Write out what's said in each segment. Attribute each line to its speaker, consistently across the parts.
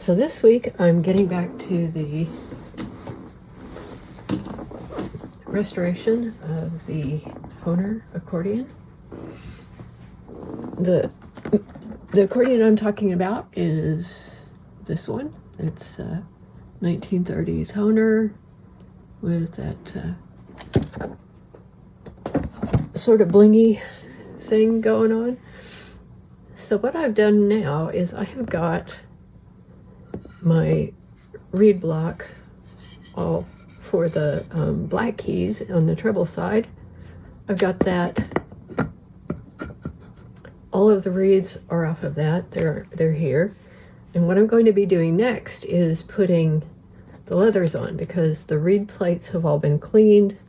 Speaker 1: So this week I'm getting back to the restoration of the Hohner accordion. The accordion I'm talking about is this one. It's 1930s Hohner with that sort of blingy thing going on. So what I've done now is I have got my reed block all for the black keys on the treble side. I've got that. All of the reeds are off of that. They're here. And what I'm going to be doing next is putting the leathers on, because the reed plates have all been cleaned.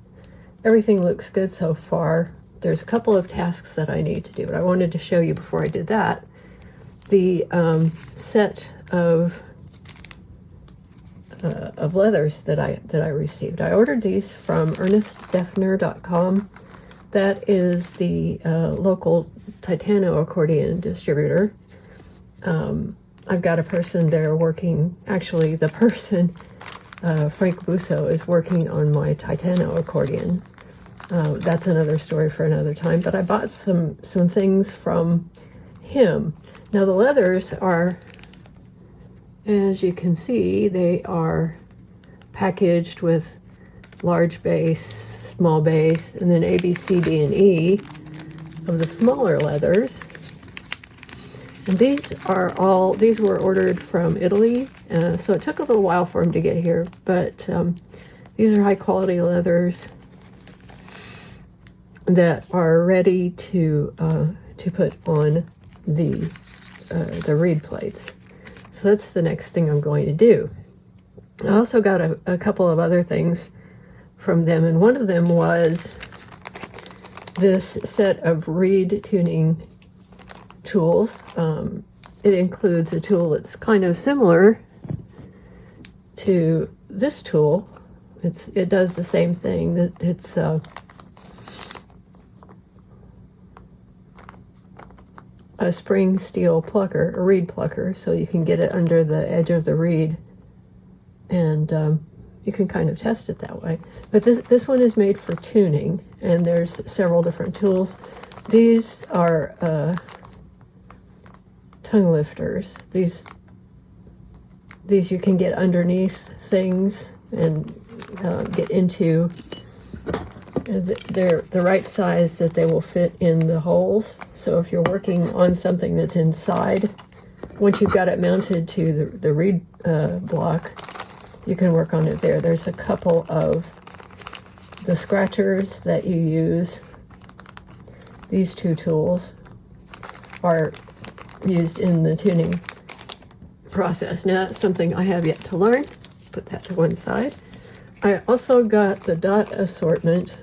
Speaker 1: Everything looks good so far. There's a couple of tasks that I need to do, but I wanted to show you before I did that the set of leathers that I received. I ordered these from ernestdefner.com. That is the local Titano accordion distributor. I've got a person there working, actually the person, Frank Busso, is working on my Titano accordion. That's another story for another time, but I bought some things from him. Now the leathers are, as you can see, they are packaged with large bass, small bass, and then A, B, C, D, and E of the smaller leathers. And these were ordered from Italy, so it took a little while for them to get here, but these are high quality leathers that are ready to put on the reed plates. So that's the next thing I'm going to do. I also got a couple of other things from them, and one of them was this set of reed tuning tools. It includes a tool that's kind of similar to this tool. It does the same thing. It's a spring steel plucker, a reed plucker, so you can get it under the edge of the reed, and you can kind of test it that way. But this one is made for tuning, and there's several different tools. These are tongue lifters. These you can get underneath things and get into. They're the right size that they will fit in the holes. So if you're working on something that's inside, once you've got it mounted to the reed block, you can work on it there. There's a couple of the scratchers that you use. These two tools are used in the tuning process. Now that's something I have yet to learn. Put that to one side. I also got the dot assortment,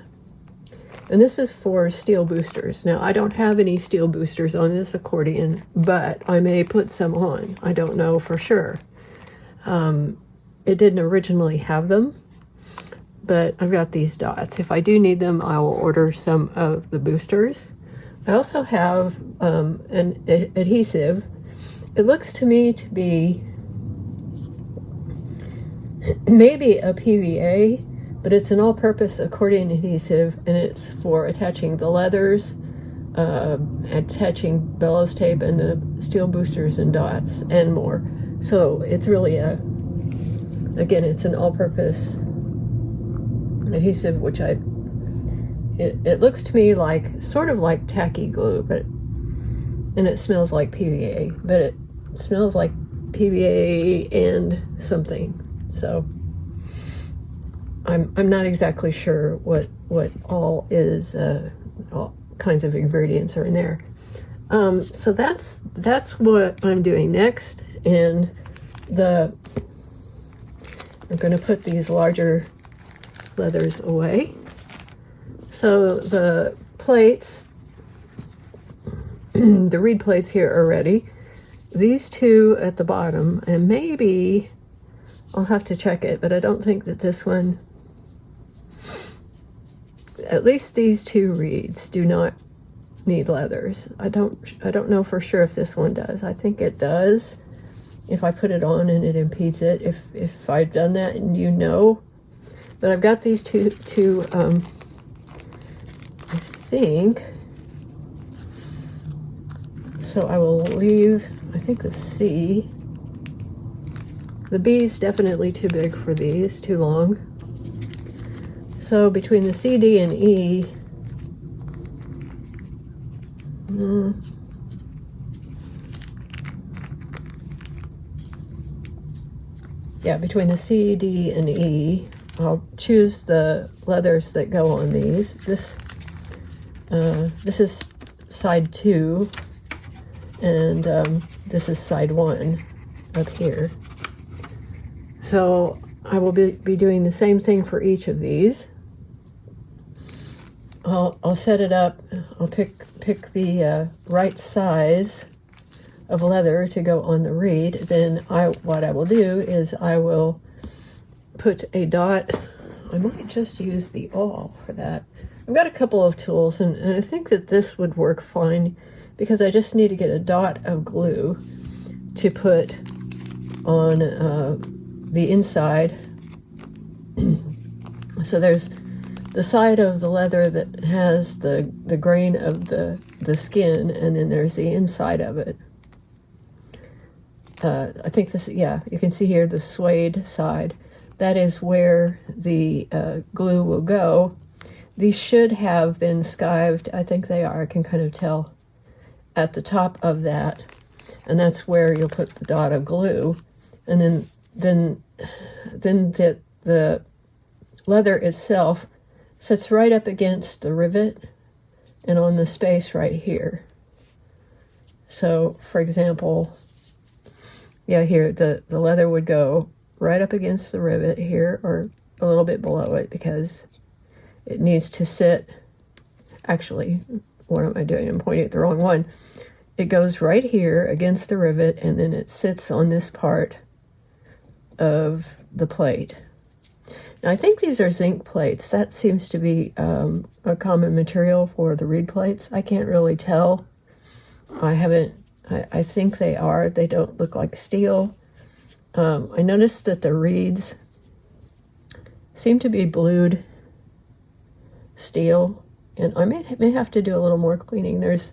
Speaker 1: and this is for steel boosters. Now I don't have any steel boosters on this accordion, but I may put some on. I don't know for sure. It didn't originally have them, but I've got these dots. If I do need them, I will order some of the boosters. I also have an adhesive. It looks to me to be maybe a PVA, but it's an all-purpose accordion adhesive, and it's for attaching the leathers, attaching bellows tape, and the steel boosters and dots, and more. So it's really again, it's an all-purpose adhesive, which it looks to me like sort of like tacky glue, and it smells like PVA, but it smells like PVA and something. So I'm not exactly sure what all is, all kinds of ingredients are in there. So that's what I'm doing next, and I'm going to put these larger leathers away. So the plates, the reed plates here are ready. These two at the bottom, and maybe I'll have to check it, but I don't think that this one, at least these two reeds do not need leathers. I don't know for sure if this one does. I think it does. if I put it on and it impedes it, if I've done that and you know. But I've got these two I think, so I will leave, I think the C. The B is definitely too big for these, too long. So between the C, D, and E, yeah, between the C, D, and E, I'll choose the leathers that go on these. This is side 2, and this is side 1 up here. So I will be doing the same thing for each of these. I'll set it up. I'll pick the right size of leather to go on the reed. Then what I will do is I will put a dot. I might just use the awl for that. I've got a couple of tools, and I think that this would work fine because I just need to get a dot of glue to put on the inside. So there's the side of the leather that has the grain of the skin, and then there's the inside of it. I think this, yeah, you can see here the suede side. That is where the glue will go. These should have been skived. I think they are. I can kind of tell at the top of that. And that's where you'll put the dot of glue. And then the leather itself sits right up against the rivet and on the space right here. So, for example, yeah, here the leather would go right up against the rivet here, or a little bit below it, because it needs to sit. Actually, what am I doing? I'm pointing at the wrong one. It goes right here against the rivet, and then it sits on this part of the plate. Now, I think these are zinc plates. That seems to be a common material for the reed plates. I can't really tell. I think they are. They don't look like steel. I noticed that the reeds seem to be blued steel, and I may have to do a little more cleaning. There's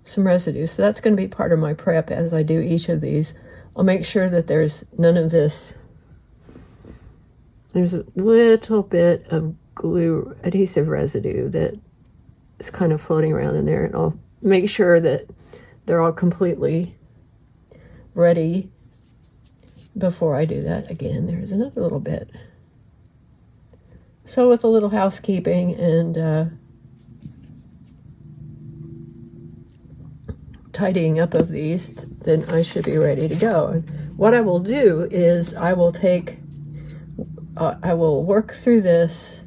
Speaker 1: some residue, so that's going to be part of my prep as I do each of these. I'll make sure that there's none of this. There's a little bit of glue adhesive residue that is kind of floating around in there, and I'll make sure that they're all completely ready before I do that. Again, there's another little bit. So with a little housekeeping and tidying up of these, then I should be ready to go. And what I will do is I will work through this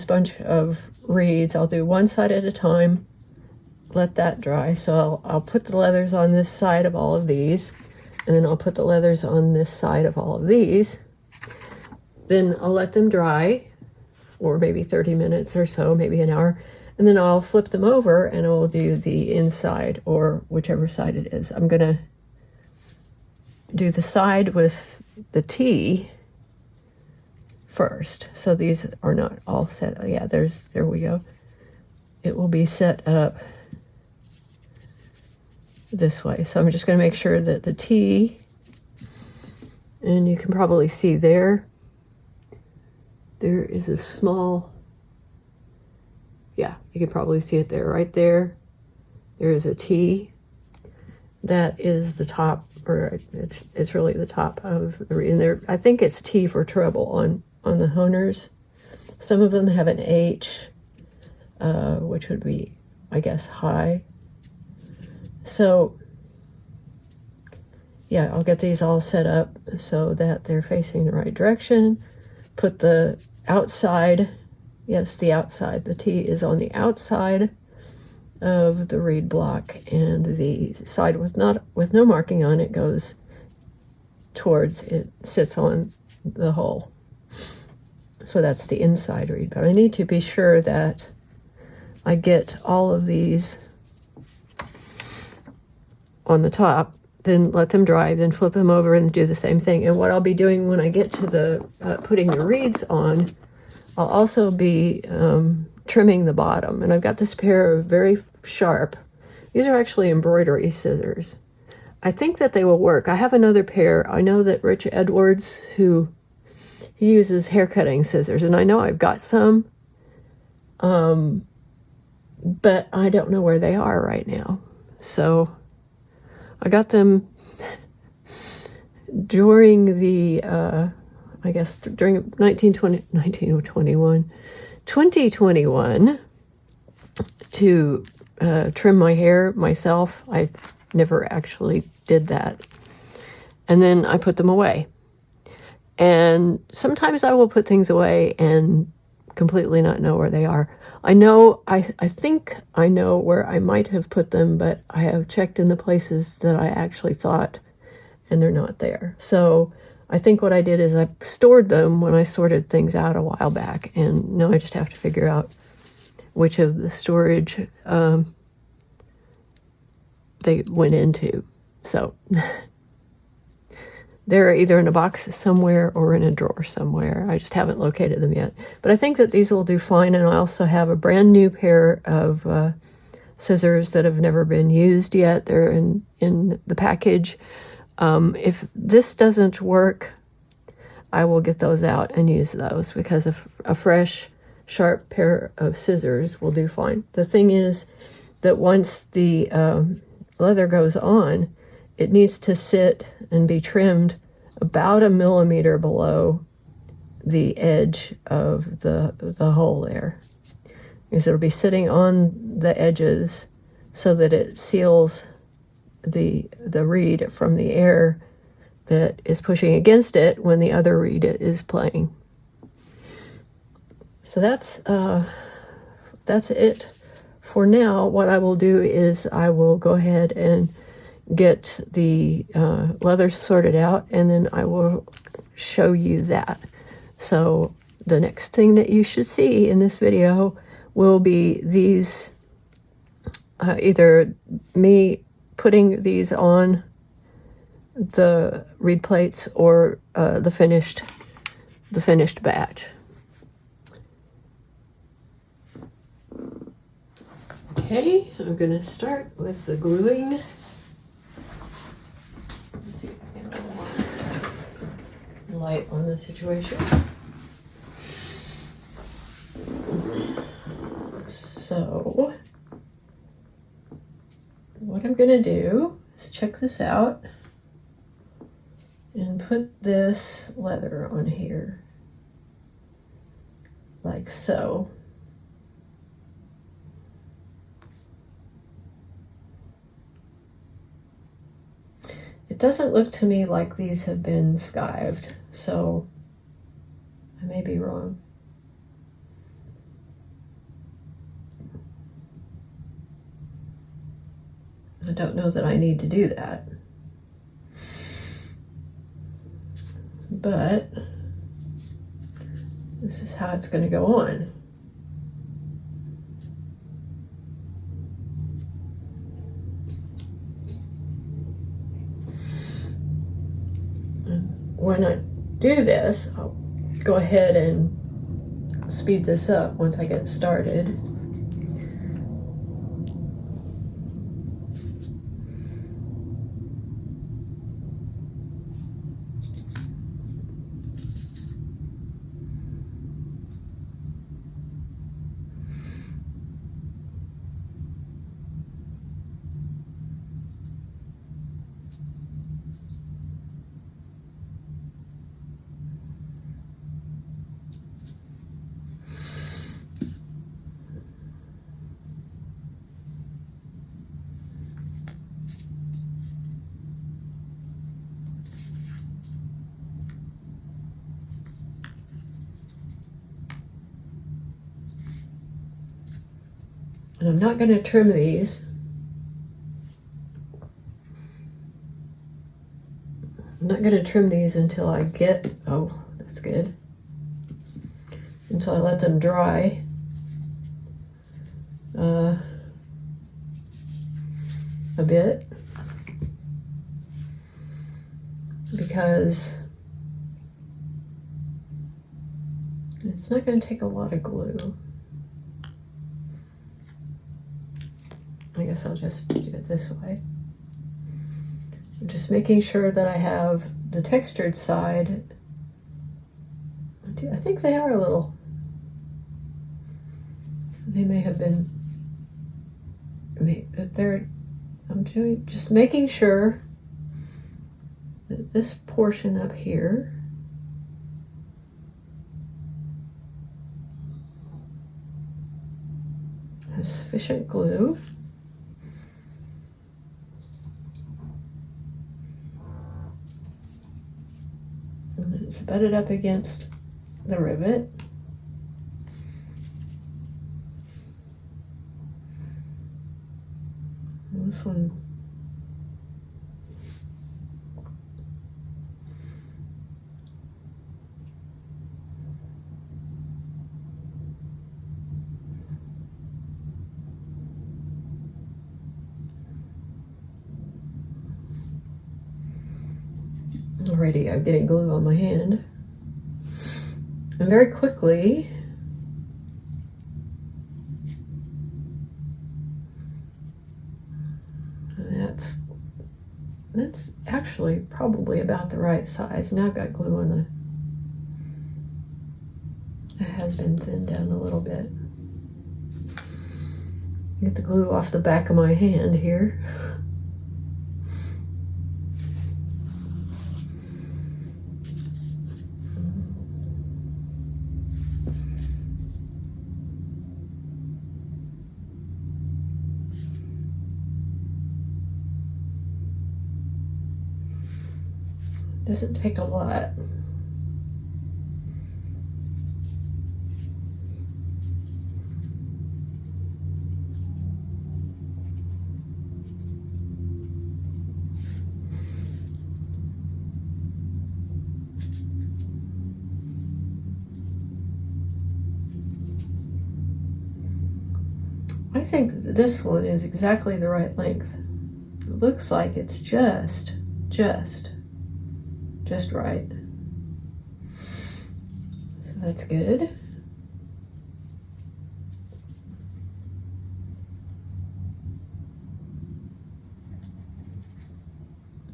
Speaker 1: bunch of reeds. I'll do one side at a time, let that dry. So I'll put the leathers on this side of all of these, and then I'll put the leathers on this side of all of these. Then I'll let them dry for maybe 30 minutes or so, maybe an hour, and then I'll flip them over and I'll do the inside, or whichever side it is. I'm gonna do the side with the T first. So these are not all set. Yeah, there we go. It will be set up this way. So I'm just going to make sure that the T, and you can probably see there is a small, yeah, you can probably see it there, right there. There is a T. That is the top, or it's really the top of the reed. And there, I think it's T for treble on the Hohners. Some of them have an H, which would be, I guess, high. So, yeah, I'll get these all set up so that they're facing the right direction. Put the outside, yes, the outside. The T is on the outside of the reed block, and the side with no marking on it goes towards, it sits on the hole. So that's the inside reed. But I need to be sure that I get all of these on the top, then let them dry, then flip them over and do the same thing. And what I'll be doing when I get to the putting the reeds on, I'll also be trimming the bottom. And I've got this pair of very sharp, these are actually embroidery scissors. I think that they will work. I have another pair. I know that Rich Edwards, he uses hair cutting scissors, and I know I've got some, but I don't know where they are right now. So I got them during the, I guess during 2021 to trim my hair myself. I never actually did that. And then I put them away. And sometimes I will put things away and completely not know where they are. I think I know where I might have put them, but I have checked in the places that I actually thought, and they're not there. So I think what I did is I stored them when I sorted things out a while back, and now I just have to figure out which of the storage they went into. So they're either in a box somewhere or in a drawer somewhere. I just haven't located them yet. But I think that these will do fine. And I also have a brand new pair of scissors that have never been used yet. They're in the package. If this doesn't work, I will get those out and use those, because a fresh, sharp pair of scissors will do fine. The thing is that once the leather goes on, it needs to sit and be trimmed about 1 millimeter below the edge of the hole there, because it'll be sitting on the edges so that it seals the reed from the air that is pushing against it when the other reed is playing. So that's it for now. What I will do is I will go ahead and get the leather sorted out, and then I will show you that. So the next thing that you should see in this video will be these, either me putting these on the reed plates or the finished batch. Okay, I'm going to start with the gluing. Let's see if I can get more light on the situation. So, what I'm going to do is check this out and put this leather on here, like so. It doesn't look to me like these have been skived, so I may be wrong. I don't know that I need to do that, but this is how it's going to go on. When I do this, I'll go ahead and speed this up once I get started. And I'm not going to trim these. I'm not going to trim these until I get, oh, that's good, until I let them dry. A bit. because it's not going to take a lot of glue. I guess I'll just do it this way. I'm just making sure that I have the textured side. I think they are a little, they may have been, I'm doing, just making sure that this portion up here has sufficient glue. And it's bedded up against the rivet. And this one, already I'm getting glue on my hand. And very quickly, that's actually probably about the right size. Now I've got glue on it has been thinned down a little bit. Get the glue off the back of my hand here. Doesn't take a lot. I think this one is exactly the right length. It looks like it's just right. So that's good.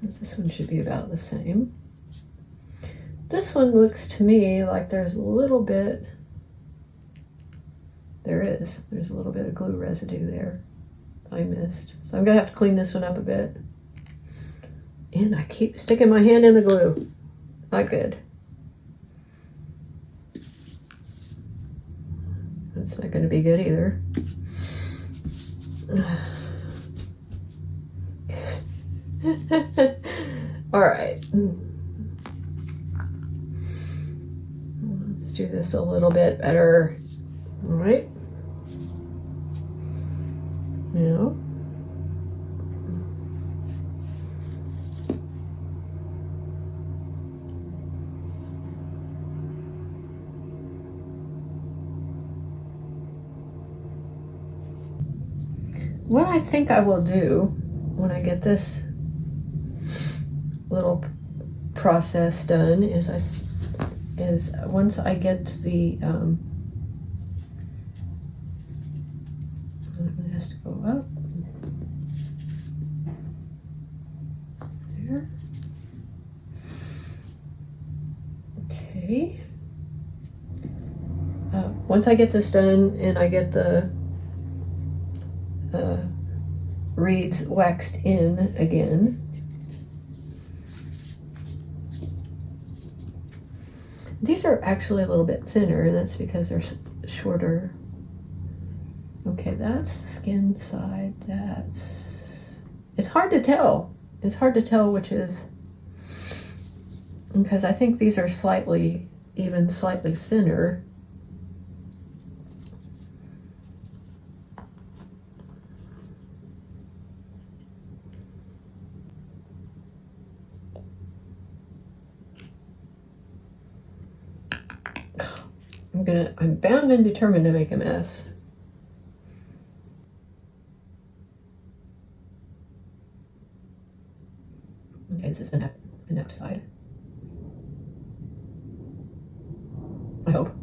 Speaker 1: This one should be about the same. This one looks to me like there's a little bit, there's a little bit of glue residue there I missed. So I'm gonna have to clean this one up a bit. And I keep sticking my hand in the glue. Not good. That's not going to be good either. All right. Let's do this a little bit better. All right. Now. What I think I will do when I get this little process done is once I get the it has to go up there. Okay. Once I get this done and I get the reeds waxed in again, these are actually a little bit thinner, and that's because they're shorter. Okay, that's the skin side. It's hard to tell. It's hard to tell which is, because I think these are slightly thinner. I'm bound and determined to make a mess. Okay, this is the nap side. hope.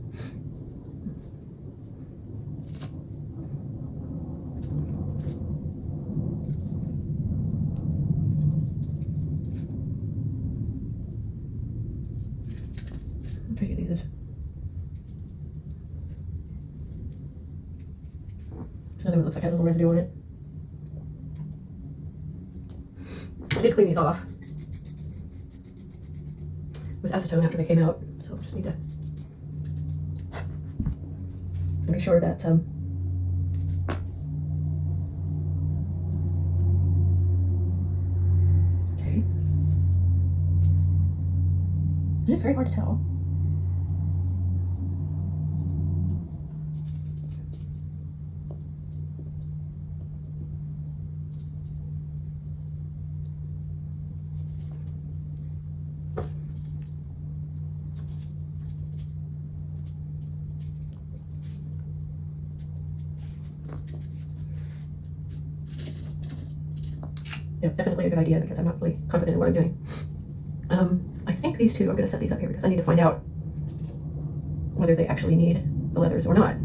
Speaker 1: I'm trying to get these. Another one looks like it has a little residue on it. I did clean these off with acetone after they came out, so I just need to make sure that okay. It's very hard to tell. Yeah, definitely a good idea because I'm not really confident in what I'm doing. I think these two, I'm going to set these up here because I need to find out whether they actually need the leathers or not.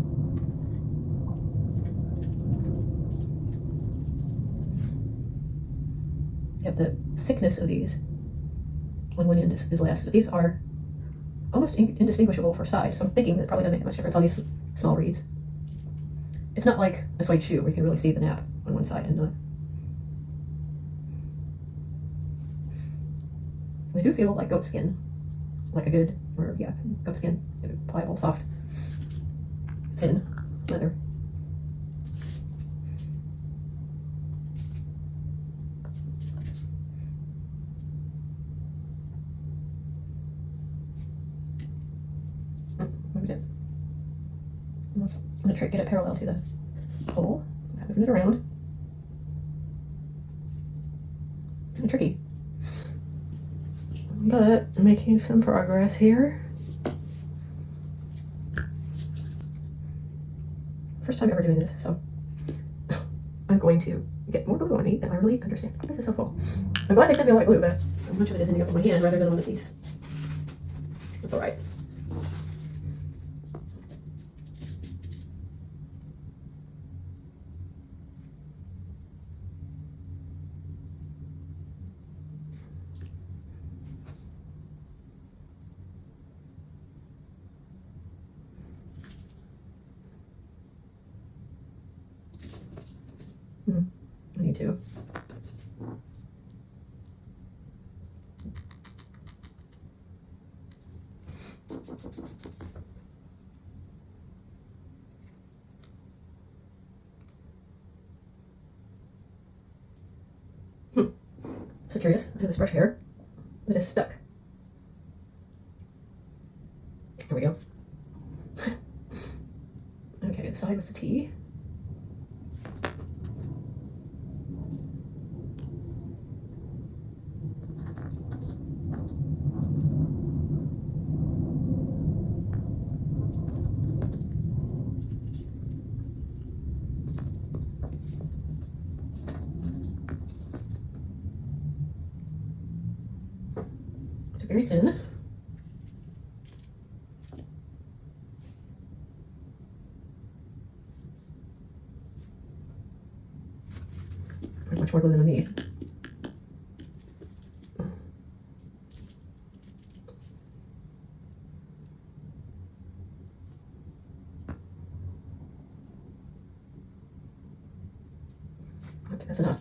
Speaker 1: You have the thickness of these on one end is less, but these are almost indistinguishable for side, so I'm thinking that it probably doesn't make much difference on these small reeds. It's not like a suede shoe where you can really see the nap on one side and not. They do feel like goat skin, like a good, or yeah, goat skin, pliable, soft, thin leather. Moved it. I'm going to try to get it parallel to the hole. Moving it around. Kind of tricky. But making some progress here. First time ever doing this, so I'm going to get more glue on me than I really understand. This is so full. I'm glad they sent me a lot of glue, but much of it is ending up on my hand rather than on the piece. That's all right. I need to. So curious. I have this brush hair that is stuck. There we go. Okay, the side with the T. Very thin. There's much more glue than I need. That's enough.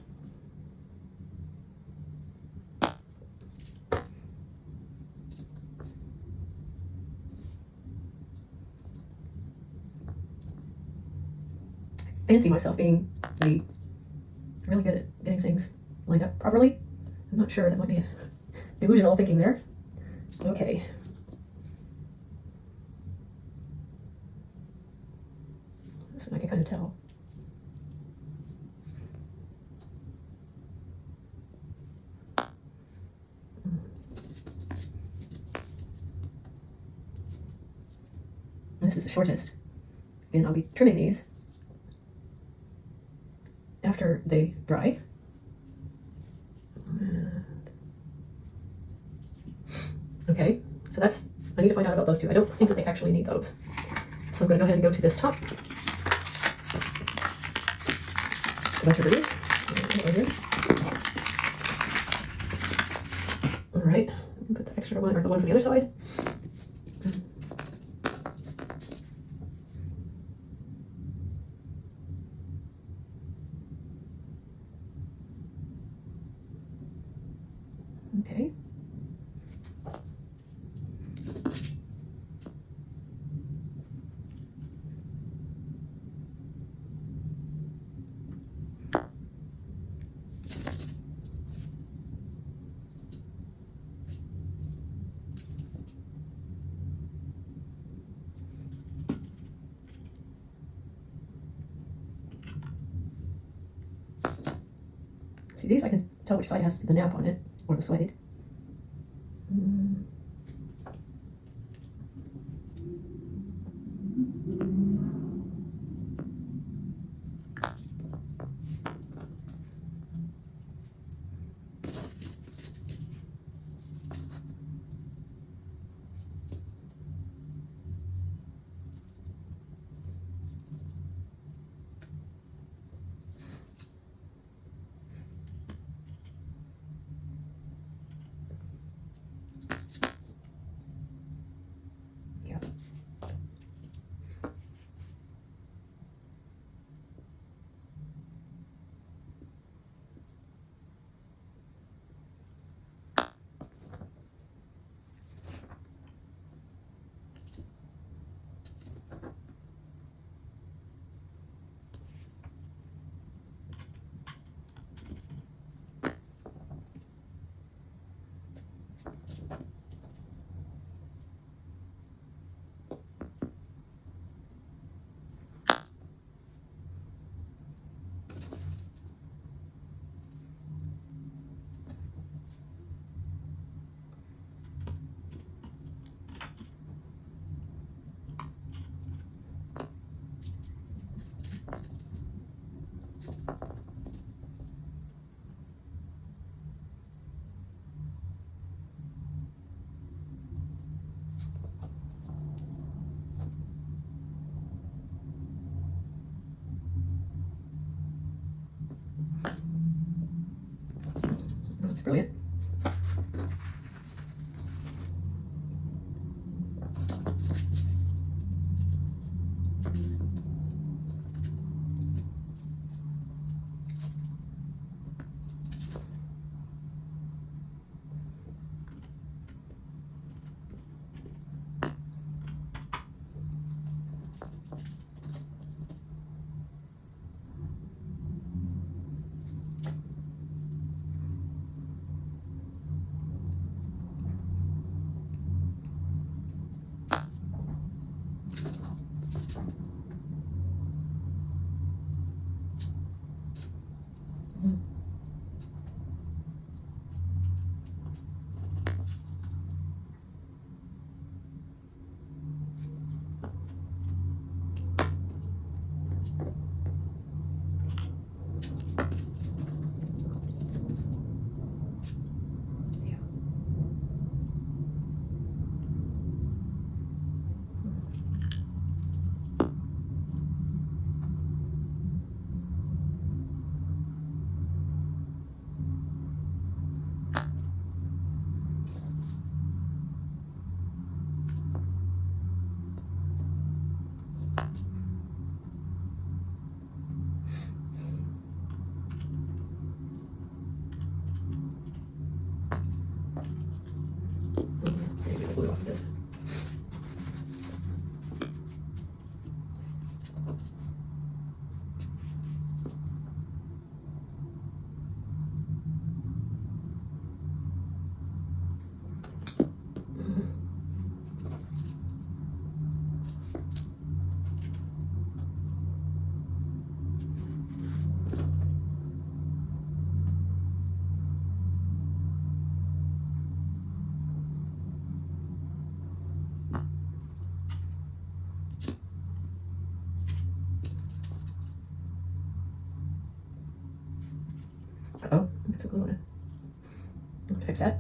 Speaker 1: Fancy myself being really good at getting things lined up properly. I'm not sure, that might be delusional thinking there. Okay. This one I can kind of tell. This is the shortest. And I'll be trimming these after they dry. Okay, so that's I need to find out about those two. I don't think that they actually need those. So I'm going to go ahead and go to this top. A bunch of these. All right, put the extra one, or the one from the other side. Okay. See these? I can tell which side has the nap on it, or the suede. That's brilliant. Maybe the glue off this. Uh-oh, it's a glue on it. I'm gonna fix that.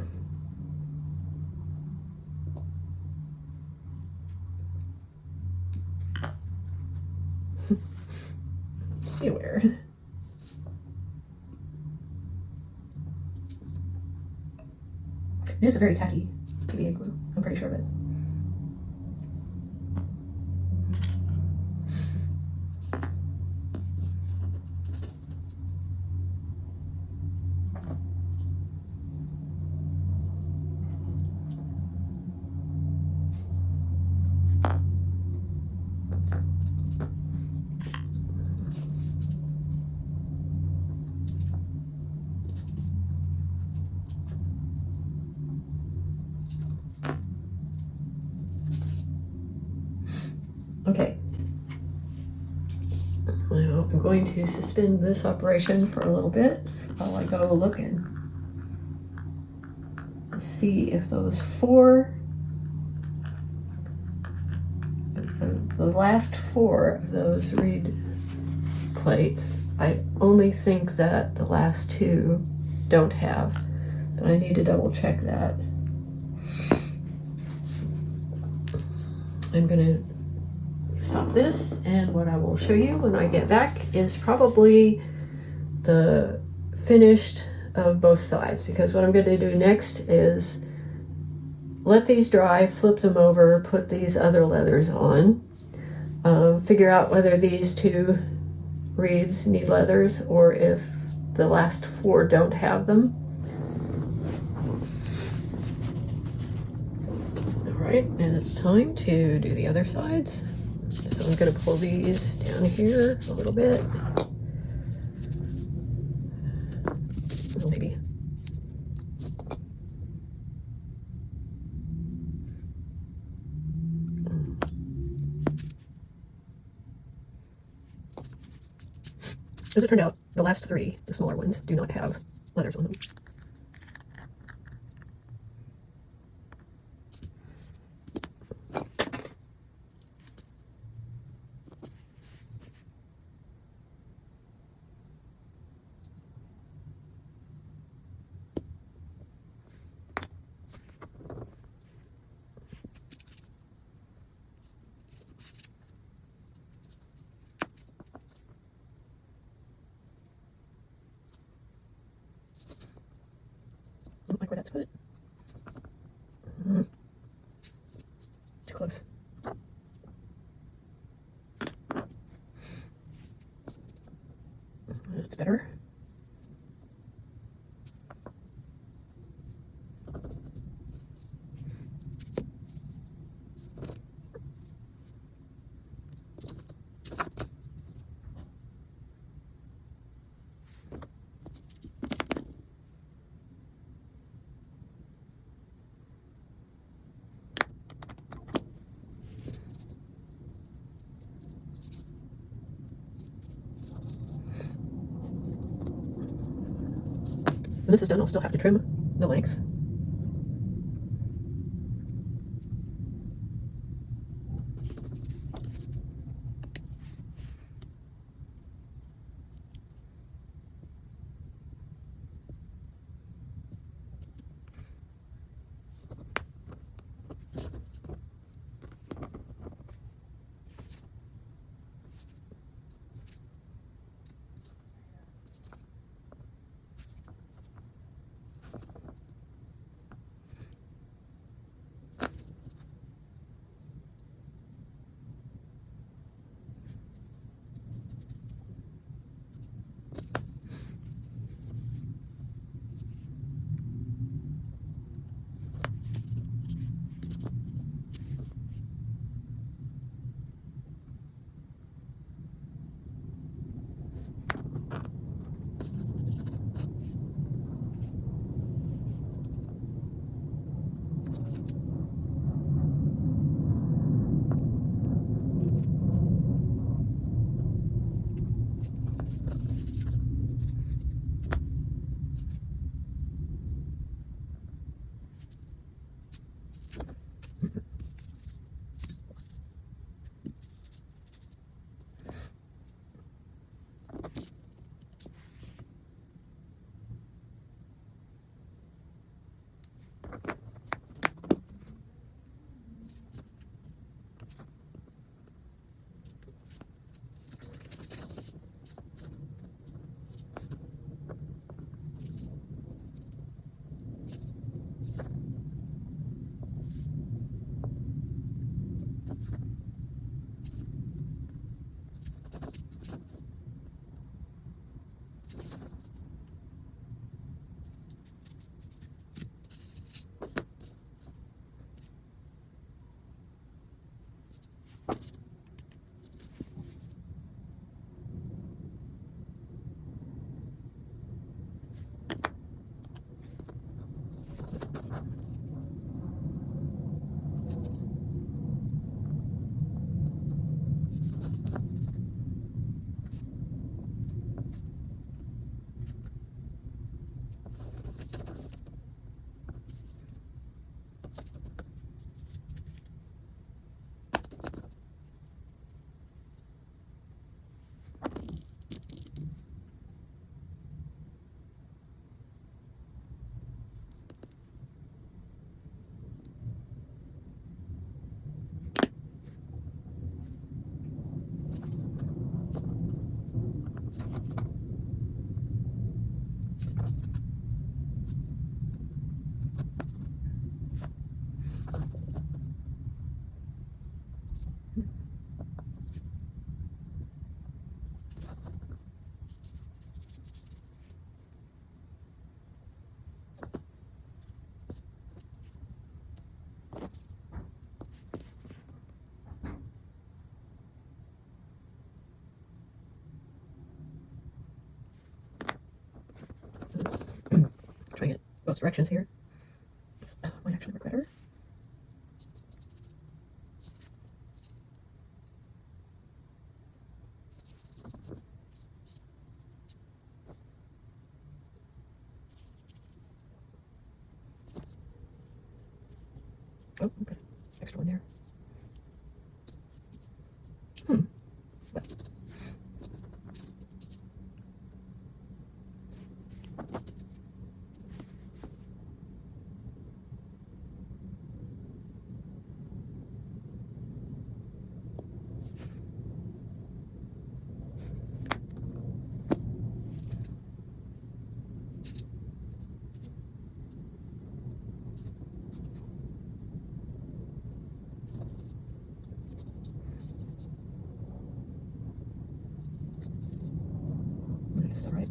Speaker 1: see where. It is a very tacky PVA glue, I'm pretty sure of it. Okay, now I'm going to suspend this operation for a little bit while I go look and see if those four, the last four of those reed plates, I only think that the last two don't have, but I need to double check that. I'm going to stop this, and what I will show you when I get back is probably the finished of both sides, because what I'm going to do next is let these dry, flip them over, put these other leathers on, figure out whether these two reeds need leathers or if the last four don't have them. All right, and it's time to do the other sides. So I'm going to pull these down here a little bit. Well, maybe. As it turned out, the last three, the smaller ones, do not have leathers on them. I don't like where that's put. Too close. That's better. When this is done, I'll still have to trim the length. those directions here. This might actually work better. Oh, okay. Extra one there. Well. That's all right.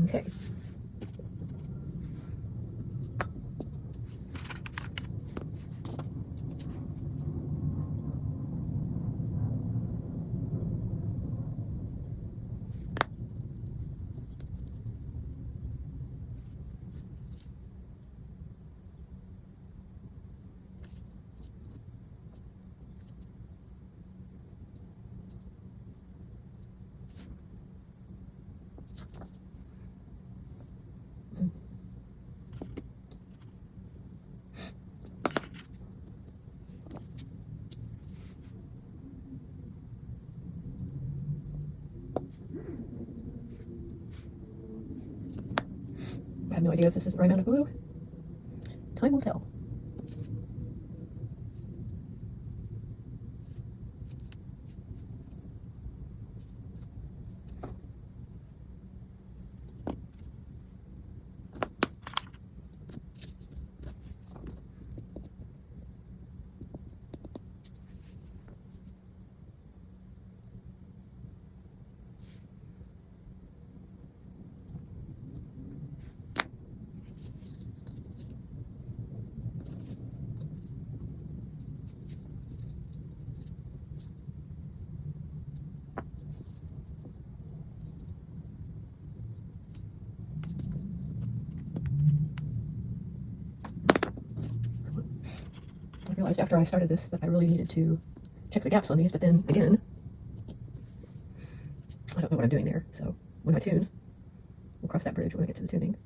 Speaker 1: Okay. I have no idea if this is the right amount of glue. Time will tell. I realized after I started this that I really needed to check the gaps on these, but then again, I don't know what I'm doing there. So when I tune, we'll cross that bridge when I get to the tuning.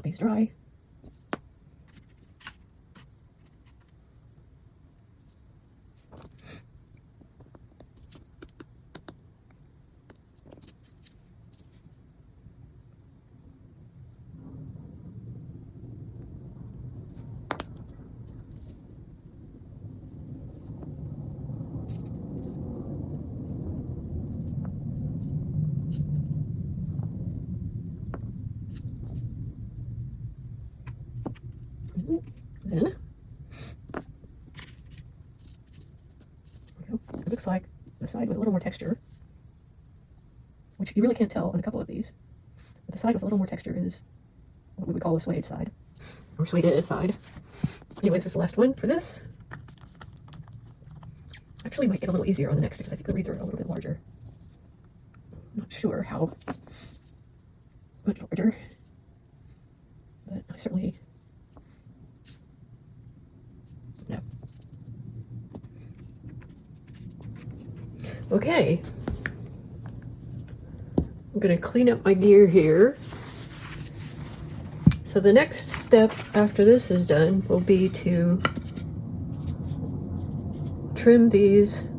Speaker 1: let these dry. Then it looks like the side with a little more texture, which you really can't tell on a couple of these, but the side with a little more texture is what we would call a suede side, or suede side. Anyway, this is the last one for this. Actually, might get a little easier on the next because I think the reeds are a little bit larger. Not sure how much larger, but I certainly know. Okay, I'm going to clean up my gear here. So the next step after this is done will be to trim these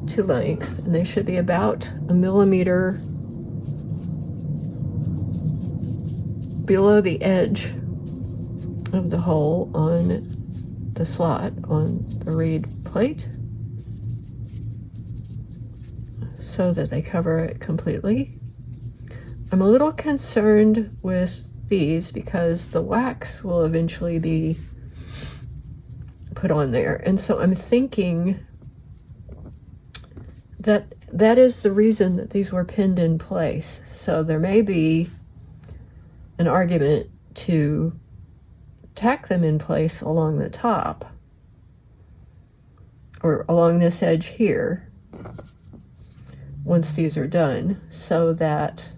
Speaker 1: to length, and they should be about 1 millimeter below the edge of the hole on the slot on the reed plate, so that they cover it completely. I'm a little concerned with these because the wax will eventually be put on there, and so I'm thinking that that is the reason that these were pinned in place. So there may be an argument to tack them in place along the top or along this edge here once these are done, so that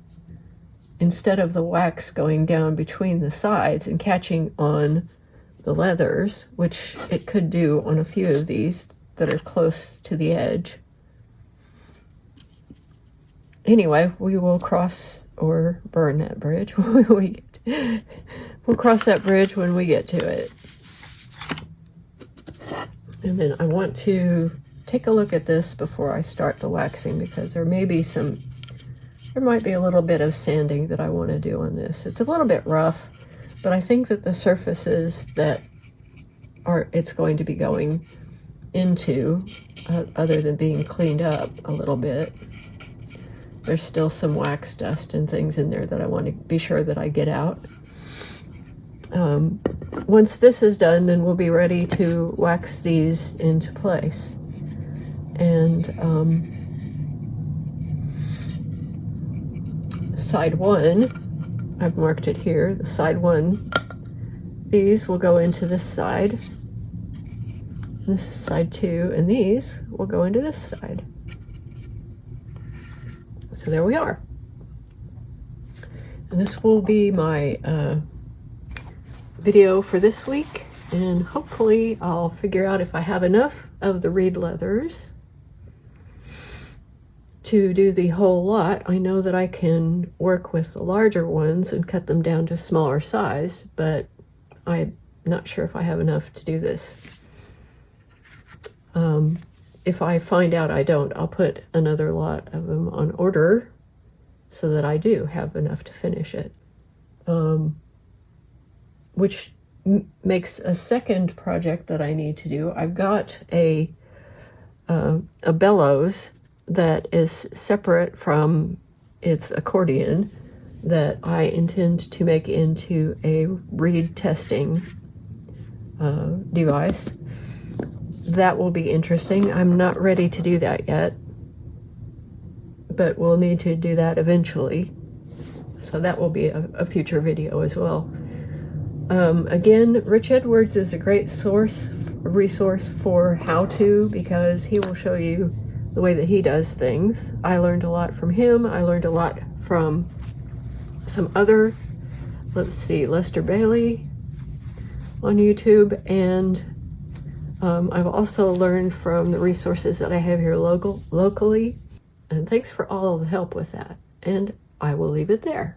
Speaker 1: instead of the wax going down between the sides and catching on the leathers, which it could do on a few of these that are close to the edge. Anyway, we will cross or burn that bridge when we get, we'll cross that bridge when we get to it. And then I want to take a look at this before I start the waxing, because there might be a little bit of sanding that I want to do on this. It's a little bit rough, but I think that the surfaces that it's going to be going into, other than being cleaned up a little bit, there's still some wax dust and things in there that I want to be sure that I get out. Once this is done, then we'll be ready to wax these into place. And side one, I've marked it here, the side one, these will go into this side. This is side two, and these will go into this side. So there we are. And this will be my video for this week, and hopefully I'll figure out if I have enough of the reed leathers to do the whole lot. I know that I can work with the larger ones and cut them down to smaller size, but I'm not sure if I have enough to do this. If I find out I don't, I'll put another lot of them on order so that I do have enough to finish it. Which makes a second project that I need to do. I've got a bellows that is separate from its accordion that I intend to make into a reed testing device. That will be interesting. I'm not ready to do that yet, but we'll need to do that eventually. So that will be a future video as well. Again, Rich Edwards is a great resource for how-to, because he will show you the way that he does things. I learned a lot from him. I learned a lot from some other, let's see, Lester Bailey on YouTube, and I've also learned from the resources that I have here locally, and thanks for all of the help with that, and I will leave it there.